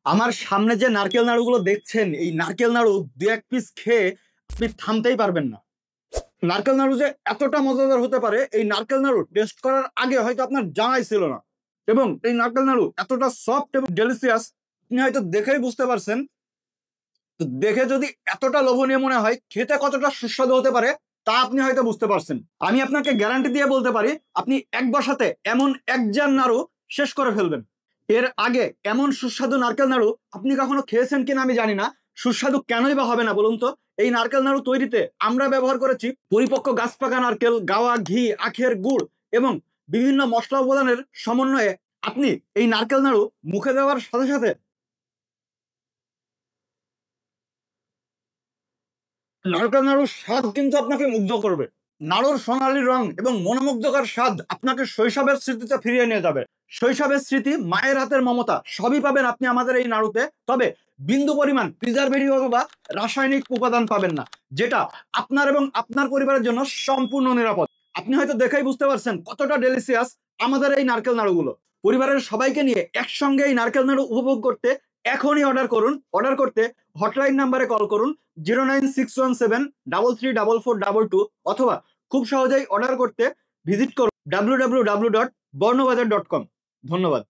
আমার সামনে যে নারকেল নাড়ুগুলো দেখছেন, এই নারকেল নাড়ু দু এক পিস খেয়ে আপনি থামতেই পারবেন না। নারকেল নাড়ু যে এতটা মজাদার হতে পারে, এই নারকেল নাড়ু টেস্ট করার আগে হয়তো আপনার জানাই ছিল না। এবং এই নারকেল নাড়ু এতটা সফট এবং ডেলিসিয়াস, আপনি হয়তো দেখেই বুঝতে পারছেন। তো দেখে যদি এতটা লোভনীয় মনে হয়, খেতে কতটা সুস্বাদু হতে পারে তা আপনি হয়তো বুঝতে পারছেন। আমি আপনাকে গ্যারান্টি দিয়ে বলতে পারি, আপনি এক বসাতে এমন এক জার নাড়ু শেষ করে ফেলবেন। এর আগে এমন সুস্বাদু নারকেল নাড়ু আপনি কখনো খেয়েছেন কিনা আমি জানি না। সুস্বাদু কেনই বা হবে না বলুন তো? এই নারকেল নাড়ু তৈরিতে আমরা ব্যবহার করেছি পরিপক্ক গাছ পাকা নারকেল, গাওয়া ঘি, আখের গুড় এবং বিভিন্ন মশলা উপাদানের সমন্বয়ে আপনি এই নারকেল নাড়ু মুখে দেওয়ার সাথে সাথে নারকেল নাড়ুর স্বাদ কিন্তু আপনাকে মুগ্ধ করবে। নাড়ুর সোনালী রং এবং মনোমুগ্ধকর স্বাদ আপনাকে শৈশবের স্মৃতিতে ফিরিয়ে নিয়ে যাবে। শৈশবের স্মৃতি, মায়ের হাতের মমতা সবই পাবেন আপনি আমাদের এই নাড়ুতে। তবে বিন্দু পরিমাণ প্রিজারভেটিভ অথবা রাসায়নিক উপাদান পাবেন না, যেটা আপনার এবং আপনার পরিবারের জন্য সম্পূর্ণ নিরাপদ। আপনি হয়তো দেখেই বুঝতে পারছেন কতটা ডেলিসিয়াস আমাদের এই নারকেল নাড়ুগুলো। পরিবারের সবাইকে নিয়ে একসঙ্গে এই নারকেল নাড়ু উপভোগ করতে এখনই অর্ডার করুন। অর্ডার করতে হটলাইন নাম্বারে কল করুন 09617334422, অথবা খুব সহজেই অর্ডার করতে ভিজিট করুন www.bornobazar.com। ধন্যবাদ।